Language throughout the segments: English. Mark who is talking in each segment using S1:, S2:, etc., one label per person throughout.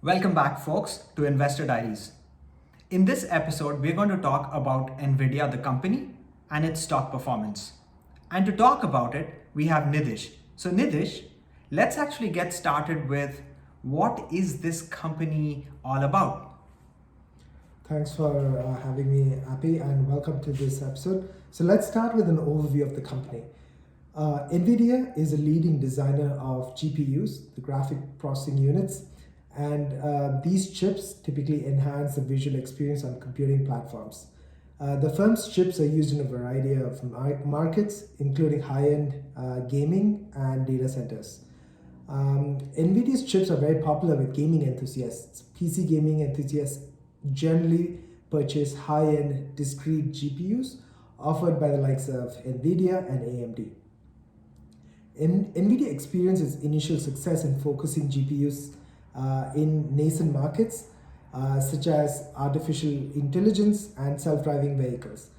S1: Welcome back, folks, to Investor Diaries. In this episode, we're going to talk about Nvidia, the company, and its stock performance. And to talk about it, we have Nidhish. So, Nidhish, let's actually get started with what is this company all about?
S2: Thanks for having me, Appy, and welcome to this episode. So let's start with an overview of the company. NVIDIA is a leading designer of GPUs, the graphic processing units, and these chips typically enhance the visual experience on computing platforms. The firm's chips are used in a variety of markets, including high-end gaming and data centers. NVIDIA's chips are very popular with gaming enthusiasts. PC gaming enthusiasts generally purchase high-end discrete GPUs offered by the likes of Nvidia and AMD. Nvidia experienced its initial success in focusing GPUs in nascent markets such as artificial intelligence and self-driving vehicles.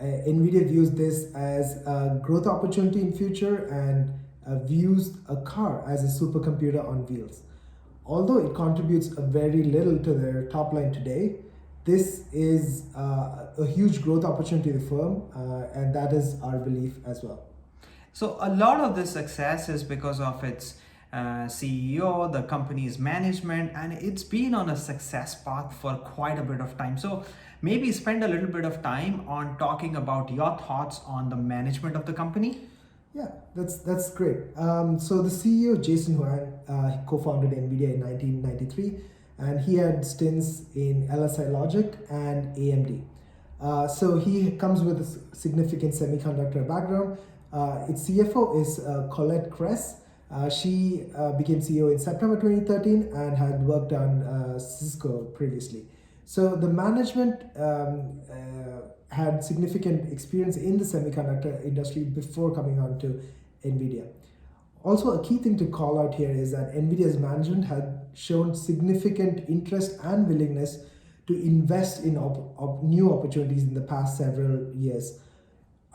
S2: Nvidia views this as a growth opportunity in future and views a car as a supercomputer on wheels. Although it contributes a very little to their top line today, this is a huge growth opportunity to the firm, and that is our belief as well.
S1: So, a lot of this success is because of its CEO, the company's management, and it's been on a success path for quite a bit of time. So, maybe spend a little bit of time on talking about your thoughts on the management of the company.
S2: Yeah, that's great. So the CEO, Jason Huang, he co-founded NVIDIA in 1993, and he had stints in LSI Logic and AMD. So he comes with a significant semiconductor background. Its CFO is Colette Kress. She became CEO in September 2013 and had worked on Cisco previously. So the management had significant experience in the semiconductor industry before coming on to NVIDIA. Also, a key thing to call out here is that NVIDIA's management had shown significant interest and willingness to invest in new opportunities in the past several years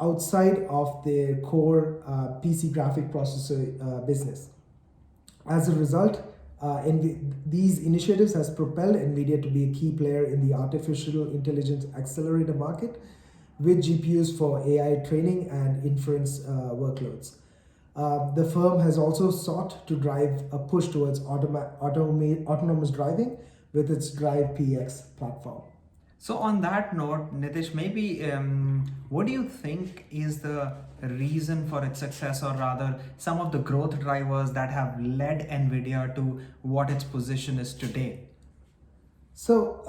S2: outside of their core PC graphic processor business. As a result, these initiatives has propelled NVIDIA to be a key player in the artificial intelligence accelerator market with GPUs for AI training and inference workloads. The firm has also sought to drive a push towards autonomous driving with its Drive PX platform.
S1: So, on that note, Nitish, maybe what do you think is the reason for its success, or rather, some of the growth drivers that have led NVIDIA to what its position is today?
S2: So,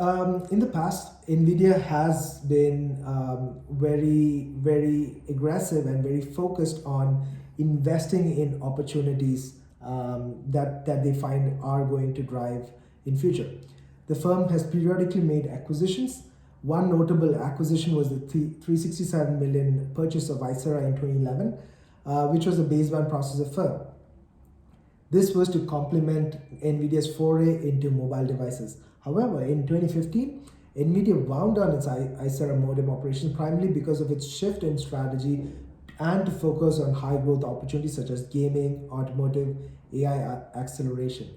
S2: in the past, NVIDIA has been very aggressive and very focused on investing in opportunities that they find are going to drive in future. The firm has periodically made acquisitions. One notable acquisition was the $367 million purchase of Icera in 2011, which was a baseband processor firm. This was to complement NVIDIA's foray into mobile devices. However, in 2015, NVIDIA wound down its Icera modem operations primarily because of its shift in strategy and to focus on high growth opportunities such as gaming, automotive, AI acceleration.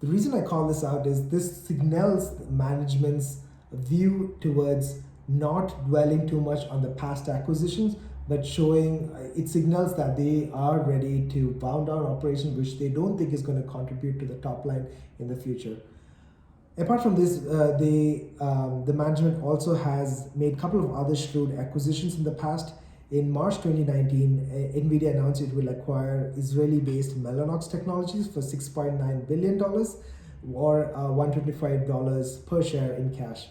S2: The reason I call this out is this signals management's view towards not dwelling too much on the past acquisitions, but showing it signals that they are ready to wound down operations which they don't think is going to contribute to the top line in the future. Apart from this, the management also has made a couple of other shrewd acquisitions in the past. In March 2019, NVIDIA announced it will acquire Israeli-based Mellanox Technologies for $6.9 billion or $125 per share in cash.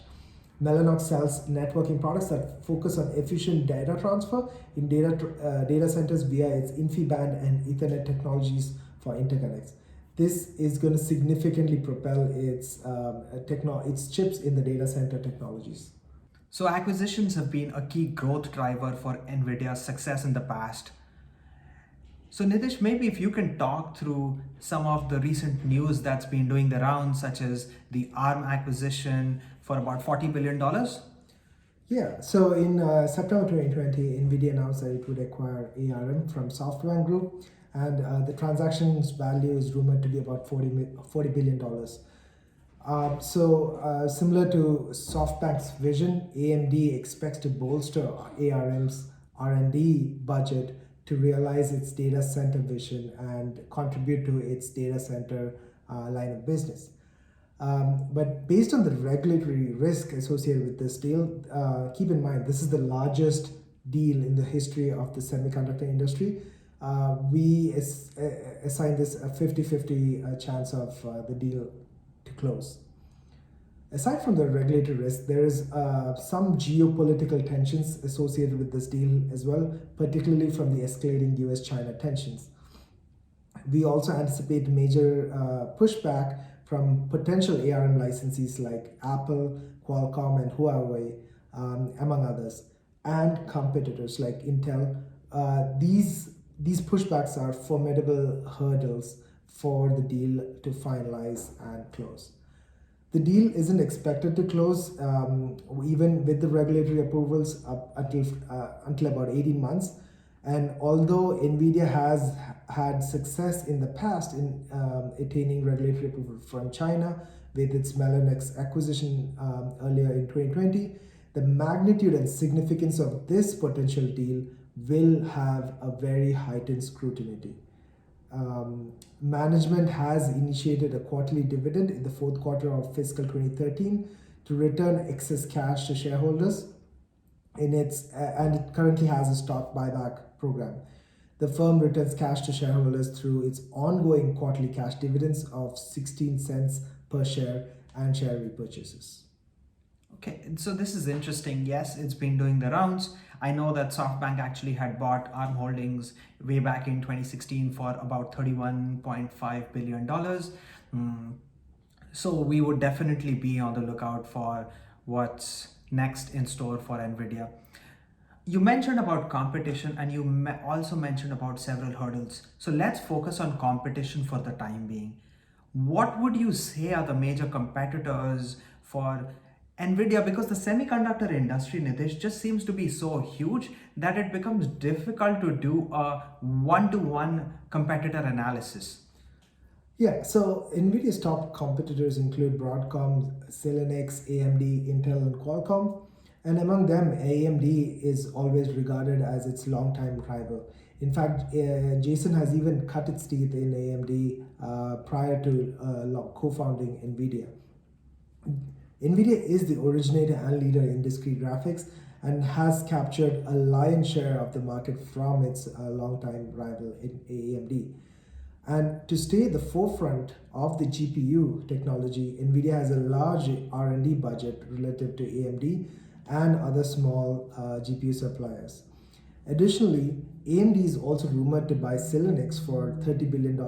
S2: Mellanox sells networking products that focus on efficient data transfer in data centers via its InfiniBand and Ethernet technologies for interconnects. This is going to significantly propel its chips in the data center technologies.
S1: So, acquisitions have been a key growth driver for NVIDIA's success in the past. So, Nitish, maybe if you can talk through some of the recent news that's been doing the rounds, such as the ARM acquisition for about $40 billion.
S2: Yeah, so in September 2020, NVIDIA announced that it would acquire ARM from SoftBank Group, and the transaction's value is rumored to be about $40 billion. Similar to SoftBank's vision, AMD expects to bolster ARM's R&D budget to realize its data center vision and contribute to its data center line of business. But based on the regulatory risk associated with this deal, keep in mind this is the largest deal in the history of the semiconductor industry. We assign this a 50-50 chance of the deal to close. Aside from the regulatory risk, there is some geopolitical tensions associated with this deal as well, particularly from the escalating US-China tensions. We also anticipate major pushback from potential ARM licensees like Apple, Qualcomm, and Huawei, among others, and competitors like Intel. These pushbacks are formidable hurdles for the deal to finalize and close. The deal isn't expected to close even with the regulatory approvals up until about 18 months. And although Nvidia has had success in the past in attaining regulatory approval from China with its Mellanox acquisition earlier in 2020, the magnitude and significance of this potential deal will have a very heightened scrutiny. Management has initiated a quarterly dividend in the fourth quarter of fiscal 2013 to return excess cash to shareholders and it currently has a stock buyback program. The firm returns cash to shareholders through its ongoing quarterly cash dividends of 16 cents per share and share repurchases.
S1: Okay, so this is interesting. Yes, it's been doing the rounds. I know that SoftBank actually had bought ARM Holdings way back in 2016 for about $31.5 billion. So we would definitely be on the lookout for what's next in store for NVIDIA. You mentioned about competition and you also mentioned about several hurdles. So let's focus on competition for the time being. What would you say are the major competitors for NVIDIA? Because the semiconductor industry, Nitish, just seems to be so huge that it becomes difficult to do a one-to-one competitor analysis.
S2: Yeah, so NVIDIA's top competitors include Broadcom, Xilinx, AMD, Intel, and Qualcomm. And among them, AMD is always regarded as its longtime rival. In fact, Jason has even cut its teeth in AMD prior to co-founding NVIDIA. NVIDIA is the originator and leader in discrete graphics and has captured a lion's share of the market from its longtime rival in AMD. And to stay at the forefront of the GPU technology, NVIDIA has a large R&D budget relative to AMD and other small GPU suppliers. Additionally, AMD is also rumored to buy Xilinx for $30 billion,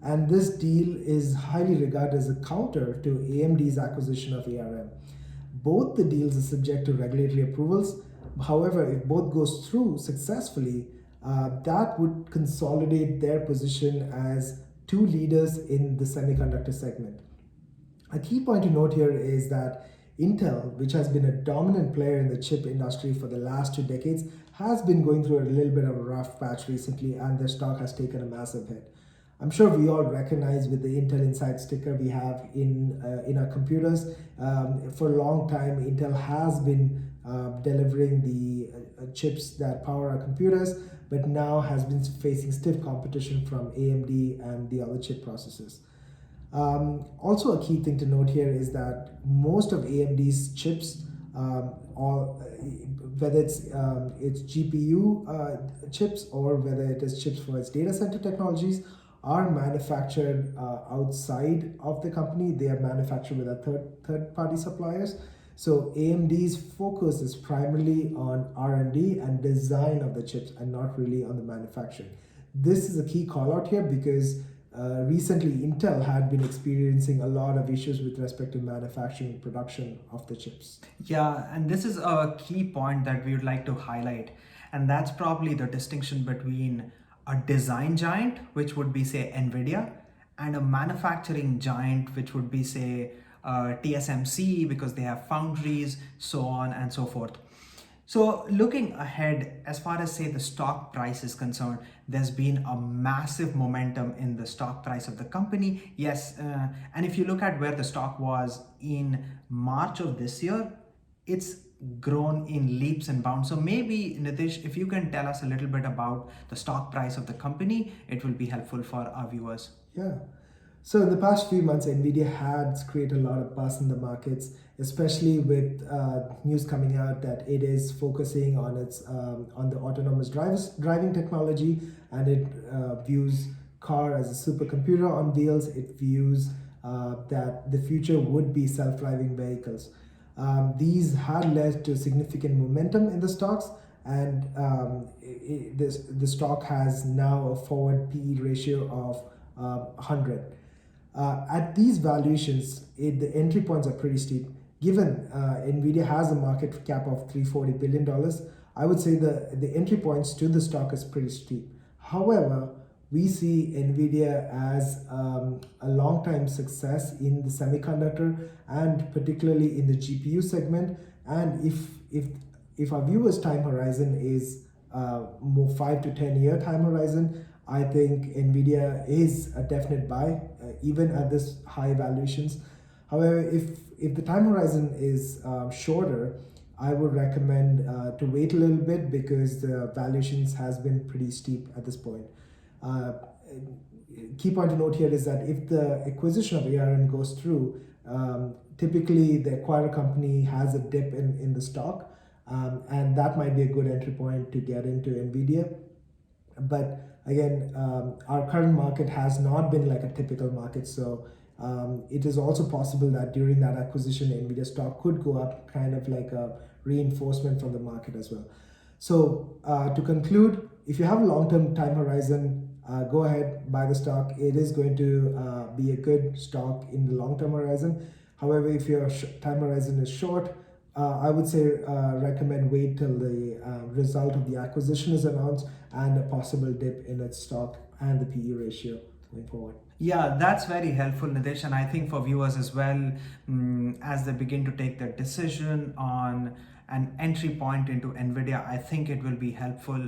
S2: and this deal is highly regarded as a counter to AMD's acquisition of ARM. Both the deals are subject to regulatory approvals. However, if both goes through successfully, that would consolidate their position as two leaders in the semiconductor segment. A key point to note here is that Intel, which has been a dominant player in the chip industry for the last 2 decades, has been going through a little bit of a rough patch recently, and their stock has taken a massive hit. I'm sure we all recognize with the Intel Inside sticker we have in our computers. For a long time, Intel has been delivering the chips that power our computers, but now has been facing stiff competition from AMD and the other chip processors. Also, a key thing to note here is that most of AMD's chips, whether it's GPU chips or whether it is chips for its data center technologies, are manufactured outside of the company. They are manufactured with a third-party suppliers. So AMD's focus is primarily on R&D and design of the chips and not really on the manufacturing. This is a key call out here because recently Intel had been experiencing a lot of issues with respect to manufacturing and production of the chips.
S1: Yeah, and this is a key point that we would like to highlight, and that's probably the distinction between a design giant, which would be say NVIDIA, and a manufacturing giant, which would be say TSMC, because they have foundries, so on and so forth. So looking ahead, as far as say the stock price is concerned, there's been a massive momentum in the stock price of the company. Yes, and if you look at where the stock was in March of this year, it's grown in leaps and bounds. So maybe Nitish, if you can tell us a little bit about the stock price of the company, it will be helpful for our viewers.
S2: Yeah. So in the past few months, Nvidia has created a lot of buzz in the markets, especially with news coming out that it is focusing on its on the autonomous driving technology, and it views car as a supercomputer on wheels. It views that the future would be self-driving vehicles. These had led to significant momentum in the stocks, and the stock has now a forward PE ratio of 100. At these valuations, the entry points are pretty steep. Given Nvidia has a market cap of $340 billion, I would say the entry points to the stock is pretty steep. However, we see Nvidia as a long-time success in the semiconductor and particularly in the GPU segment. And if our viewers' time horizon is more 5 to 10 year time horizon, I think Nvidia is a definite buy, even at this high valuations. However, if the time horizon is shorter, I would recommend to wait a little bit because the valuations has been pretty steep at this point. Uh, Key point to note here is that if the acquisition of ARM goes through, typically the acquired company has a dip in the stock, and that might be a good entry point to get into Nvidia. But again, our current market has not been like a typical market, so it is also possible that during that acquisition, Nvidia stock could go up, kind of like a reinforcement from the market as well. So to conclude, if you have a long-term time horizon, go ahead, buy the stock. It is going to be a good stock in the long-term horizon. However, if your time horizon is short, I would say recommend wait till the result of the acquisition is announced and a possible dip in its stock and the PE ratio going forward.
S1: Yeah, that's very helpful, Nidesh, and I think for viewers as well, as they begin to take their decision on an entry point into Nvidia, I think it will be helpful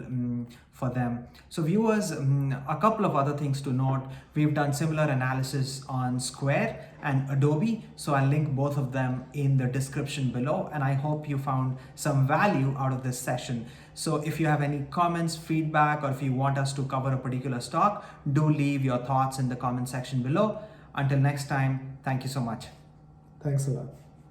S1: for them. So viewers, a couple of other things to note. We've done similar analysis on Square and Adobe, so I'll link both of them in the description below, and I hope you found some value out of this session. So if you have any comments, feedback, or if you want us to cover a particular stock, do leave your thoughts in the comment section below. Until next time, thank you so much.
S2: Thanks a lot.